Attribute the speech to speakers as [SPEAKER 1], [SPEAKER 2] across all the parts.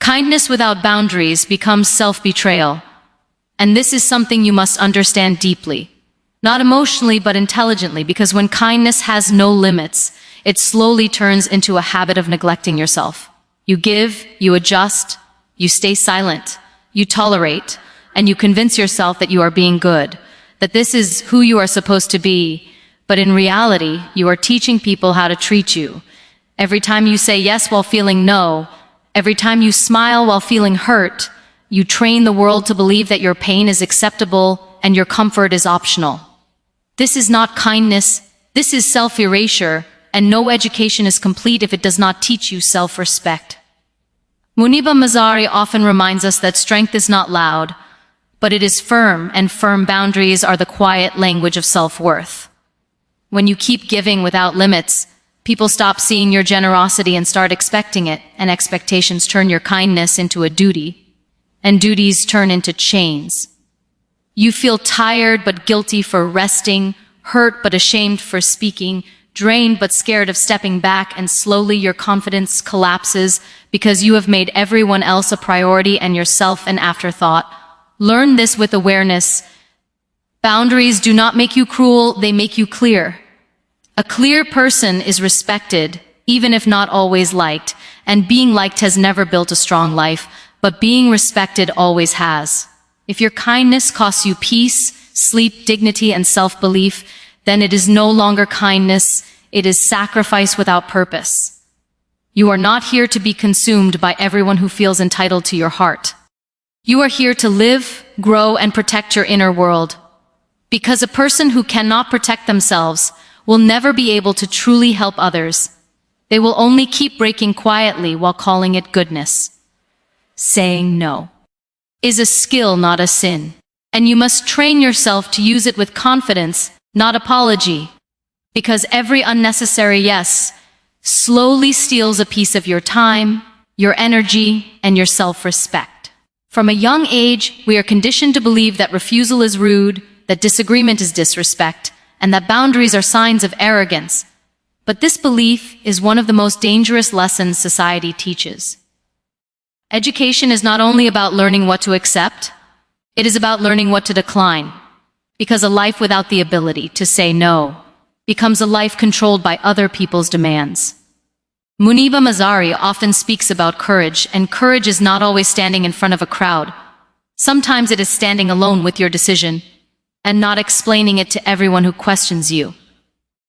[SPEAKER 1] Kindness without boundaries becomes self-betrayal. And this is something you must understand deeply. Not emotionally, but intelligently, because when kindness has no limits, it slowly turns into a habit of neglecting yourself. You give, you adjust, you stay silent, you tolerate, and you convince yourself that you are being good, that this is who you are supposed to be. But in reality, you are teaching people how to treat you. Every time you say yes while feeling no, every time you smile while feeling hurt, you train the world to believe that your pain is acceptable and your comfort is optional. This is not kindness, this is self-erasure, and no education is complete if it does not teach you self-respect. Muniba Mazari often reminds us that strength is not loud, but it is firm, and firm boundaries are the quiet language of self-worth. When you keep giving without limits, people stop seeing your generosity and start expecting it, and expectations turn your kindness into a duty, and duties turn into chains. You feel tired but guilty for resting, hurt but ashamed for speaking, drained but scared of stepping back, and slowly your confidence collapses because you have made everyone else a priority and yourself an afterthought. Learn this with awareness. Boundaries do not make you cruel, they make you clear. A clear person is respected, even if not always liked, and being liked has never built a strong life, but being respected always has. If your kindness costs you peace, sleep, dignity, and self-belief, then it is no longer kindness, it is sacrifice without purpose. You are not here to be consumed by everyone who feels entitled to your heart. You are here to live, grow, and protect your inner world. Because a person who cannot protect themselves will never be able to truly help others. They will only keep breaking quietly while calling it goodness. Saying no is a skill, not a sin. And you must train yourself to use it with confidence, not apology. Because every unnecessary yes slowly steals a piece of your time, your energy, and your self-respect. From a young age, we are conditioned to believe that refusal is rude, that disagreement is disrespect, and that boundaries are signs of arrogance. But this belief is one of the most dangerous lessons society teaches. Education is not only about learning what to accept, it is about learning what to decline. Because a life without the ability to say no becomes a life controlled by other people's demands. Muniba Mazari often speaks about courage, and courage is not always standing in front of a crowd. Sometimes it is standing alone with your decision, and not explaining it to everyone who questions you.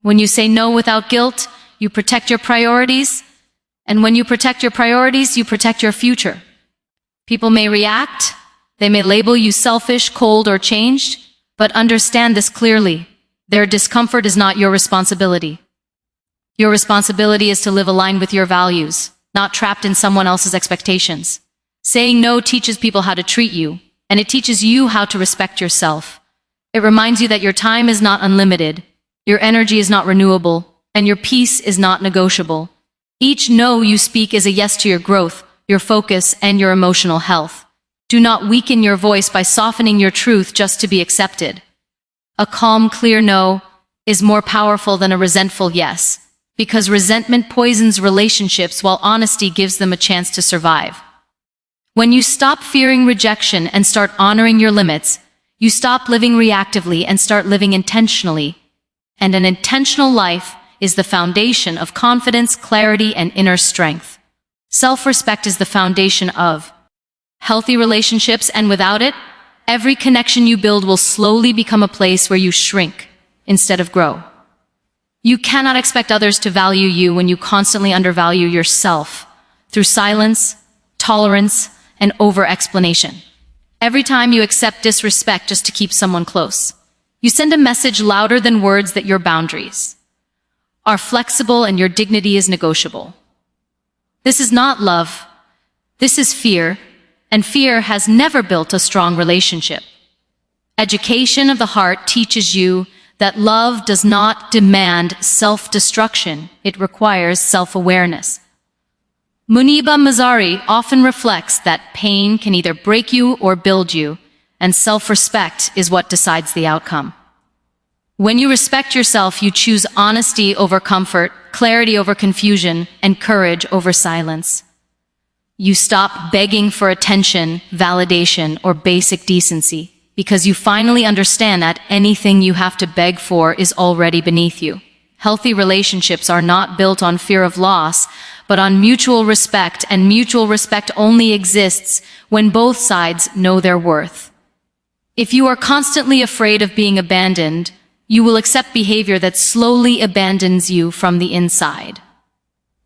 [SPEAKER 1] When you say no without guilt, you protect your priorities, and when you protect your priorities, you protect your future. People may react, they may label you selfish, cold, or changed, but understand this clearly. Their discomfort is not your responsibility. Your responsibility is to live aligned with your values, not trapped in someone else's expectations. Saying no teaches people how to treat you, and it teaches you how to respect yourself. It reminds you that your time is not unlimited, your energy is not renewable, and your peace is not negotiable. Each no you speak is a yes to your growth, your focus, and your emotional health. Do not weaken your voice by softening your truth just to be accepted. A calm, clear no is more powerful than a resentful yes, because resentment poisons relationships while honesty gives them a chance to survive. When you stop fearing rejection and start honoring your limits, you stop living reactively and start living intentionally. And an intentional life is the foundation of confidence, clarity, and inner strength. Self-respect is the foundation of healthy relationships, and without it, every connection you build will slowly become a place where you shrink instead of grow. You cannot expect others to value you when you constantly undervalue yourself through silence, tolerance, and over-explanation. Every time you accept disrespect just to keep someone close, you send a message louder than words that your boundaries are flexible and your dignity is negotiable. This is not love. This is fear, and fear has never built a strong relationship. Education of the heart teaches you that love does not demand self-destruction, it requires self-awareness. Muniba Mazari often reflects that pain can either break you or build you, and self-respect is what decides the outcome. When you respect yourself, you choose honesty over comfort, clarity over confusion, and courage over silence. You stop begging for attention, validation, or basic decency, because you finally understand that anything you have to beg for is already beneath you. Healthy relationships are not built on fear of loss, but on mutual respect, and mutual respect only exists when both sides know their worth. If you are constantly afraid of being abandoned, you will accept behavior that slowly abandons you from the inside.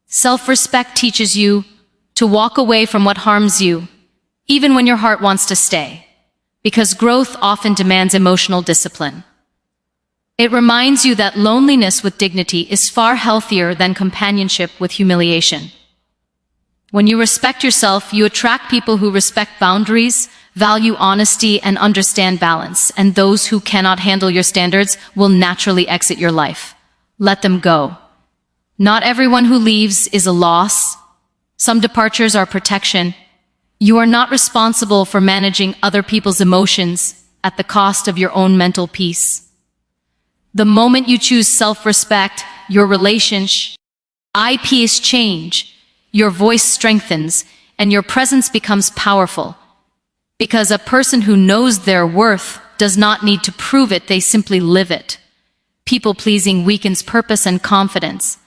[SPEAKER 1] Self-respect teaches you to walk away from what harms you, even when your heart wants to stay, because growth often demands emotional discipline. It reminds you that loneliness with dignity is far healthier than companionship with humiliation. When you respect yourself, you attract people who respect boundaries, value honesty, and understand balance, and those who cannot handle your standards will naturally exit your life. Let them go. Not everyone who leaves is a loss. Some departures are protection. You are not responsible for managing other people's emotions at the cost of your own mental peace. The moment you choose self-respect, your relationship, peace change, your voice strengthens, and your presence becomes powerful. Because a person who knows their worth does not need to prove it, they simply live it. People-pleasing weakens purpose and confidence.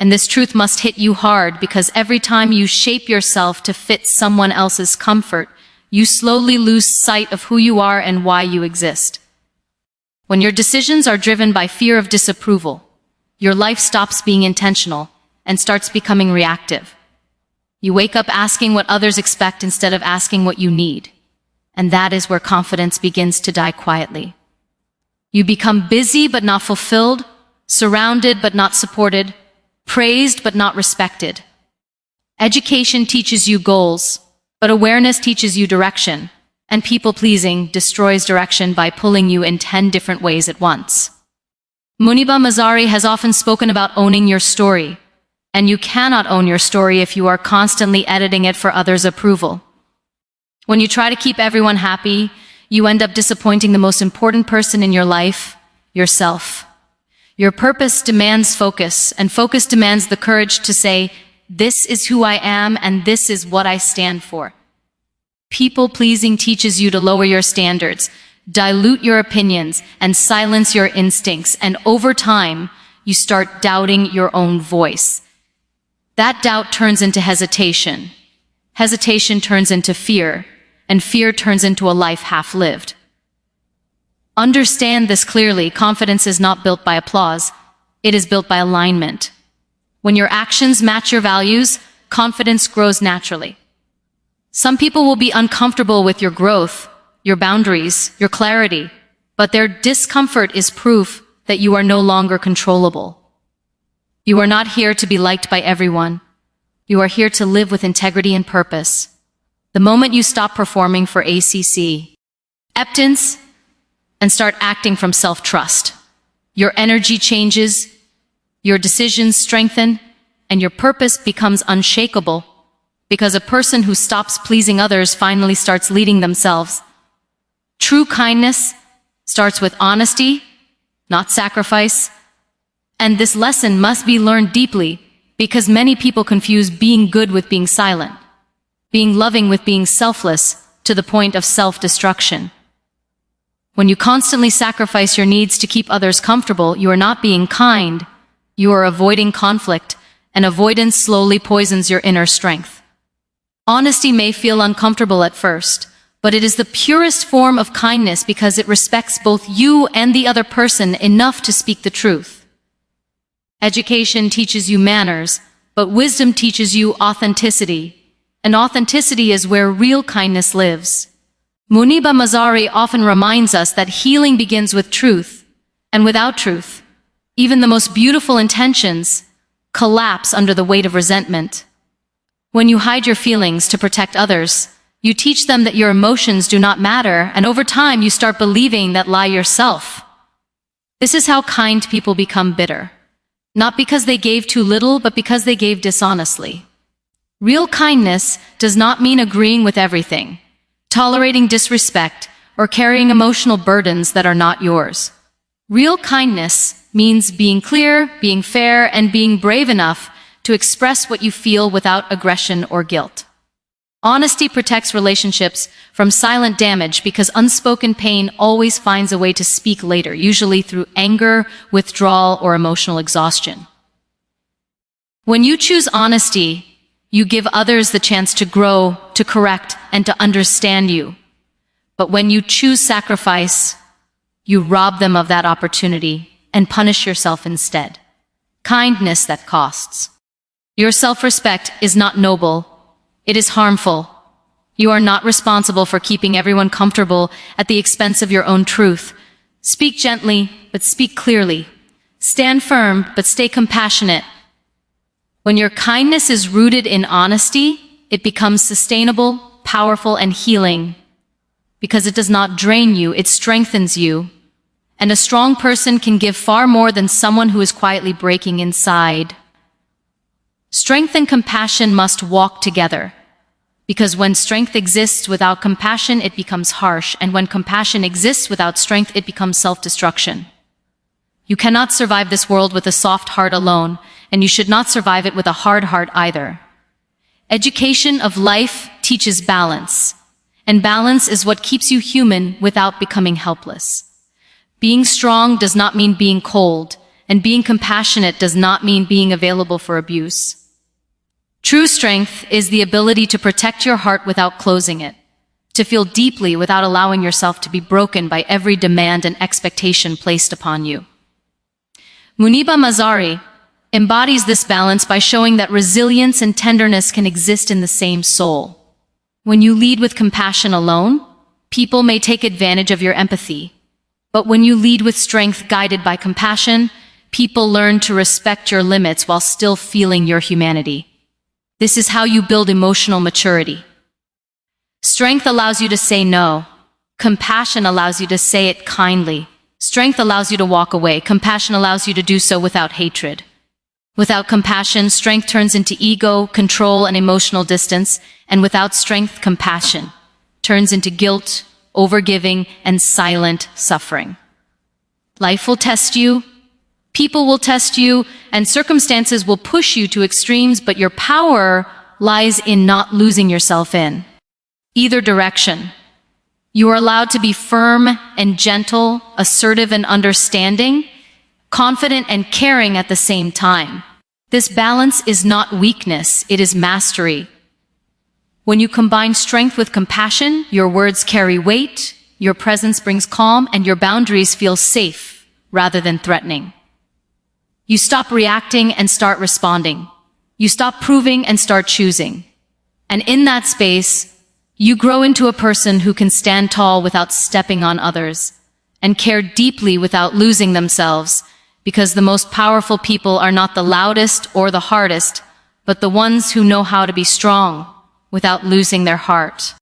[SPEAKER 1] And this truth must hit you hard, because every time you shape yourself to fit someone else's comfort, you slowly lose sight of who you are and why you exist. When your decisions are driven by fear of disapproval, your life stops being intentional and starts becoming reactive. You wake up asking what others expect instead of asking what you need. And that is where confidence begins to die quietly. You become busy but not fulfilled, surrounded but not supported, praised but not respected. Education teaches you goals, but awareness teaches you direction, and people-pleasing destroys direction by pulling you in 10 different ways at once. Muniba Mazari has often spoken about owning your story, and you cannot own your story if you are constantly editing it for others' approval. When you try to keep everyone happy, you end up disappointing the most important person in your life, yourself. Your purpose demands focus, and focus demands the courage to say, "This is who I am, and this is what I stand for." People-pleasing teaches you to lower your standards, dilute your opinions, and silence your instincts, and over time, you start doubting your own voice. That doubt turns into hesitation. Hesitation turns into fear, and fear turns into a life half-lived. Understand this clearly. Confidence is not built by applause. It is built by alignment. When your actions match your values, confidence grows naturally. Some people will be uncomfortable with your growth, your boundaries, your clarity, but their discomfort is proof that you are no longer controllable. You are not here to be liked by everyone. You are here to live with integrity and purpose. The moment you stop performing for acceptance and start acting from self-trust, your energy changes, your decisions strengthen, and your purpose becomes unshakable, because a person who stops pleasing others finally starts leading themselves. True kindness starts with honesty, not sacrifice, and this lesson must be learned deeply, because many people confuse being good with being silent, being loving with being selfless, to the point of self-destruction. When you constantly sacrifice your needs to keep others comfortable, you are not being kind. You are avoiding conflict, and avoidance slowly poisons your inner strength. Honesty may feel uncomfortable at first, but it is the purest form of kindness, because it respects both you and the other person enough to speak the truth. Education teaches you manners, but wisdom teaches you authenticity, and authenticity is where real kindness lives. Muniba Mazari often reminds us that healing begins with truth, and without truth, even the most beautiful intentions collapse under the weight of resentment. When you hide your feelings to protect others, you teach them that your emotions do not matter, and over time you start believing that lie yourself. This is how kind people become bitter. Not because they gave too little, but because they gave dishonestly. Real kindness does not mean agreeing with everything, tolerating disrespect, or carrying emotional burdens that are not yours. Real kindness means being clear, being fair, and being brave enough to express what you feel without aggression or guilt. Honesty protects relationships from silent damage because unspoken pain always finds a way to speak later, usually through anger, withdrawal, or emotional exhaustion. When you choose honesty, you give others the chance to grow, to correct, and to understand you. But when you choose sacrifice, you rob them of that opportunity and punish yourself instead. Kindness that costs. Your self-respect is not noble. It is harmful. You are not responsible for keeping everyone comfortable at the expense of your own truth. Speak gently, but speak clearly. Stand firm, but stay compassionate. When your kindness is rooted in honesty, it becomes sustainable, powerful, and healing. Because it does not drain you, it strengthens you. And a strong person can give far more than someone who is quietly breaking inside. Strength and compassion must walk together. Because when strength exists without compassion, it becomes harsh, and when compassion exists without strength, it becomes self-destruction. You cannot survive this world with a soft heart alone, and you should not survive it with a hard heart either. Education of life teaches balance, and balance is what keeps you human without becoming helpless. Being strong does not mean being cold, and being compassionate does not mean being available for abuse. True strength is the ability to protect your heart without closing it, to feel deeply without allowing yourself to be broken by every demand and expectation placed upon you. Muniba Mazari embodies this balance by showing that resilience and tenderness can exist in the same soul. When you lead with compassion alone, people may take advantage of your empathy. But when you lead with strength guided by compassion, people learn to respect your limits while still feeling your humanity. This is how you build emotional maturity. Strength allows you to say no. Compassion allows you to say it kindly. Strength allows you to walk away. Compassion allows you to do so without hatred. Without compassion, strength turns into ego, control, and emotional distance. And without strength, compassion turns into guilt, overgiving, and silent suffering. Life will test you. People will test you, and circumstances will push you to extremes, but your power lies in not losing yourself in either direction. You are allowed to be firm and gentle, assertive and understanding, confident and caring at the same time. This balance is not weakness, it is mastery. When you combine strength with compassion, your words carry weight, your presence brings calm, and your boundaries feel safe rather than threatening. You stop reacting and start responding. You stop proving and start choosing. And in that space, you grow into a person who can stand tall without stepping on others, and care deeply without losing themselves, because the most powerful people are not the loudest or the hardest, but the ones who know how to be strong without losing their heart.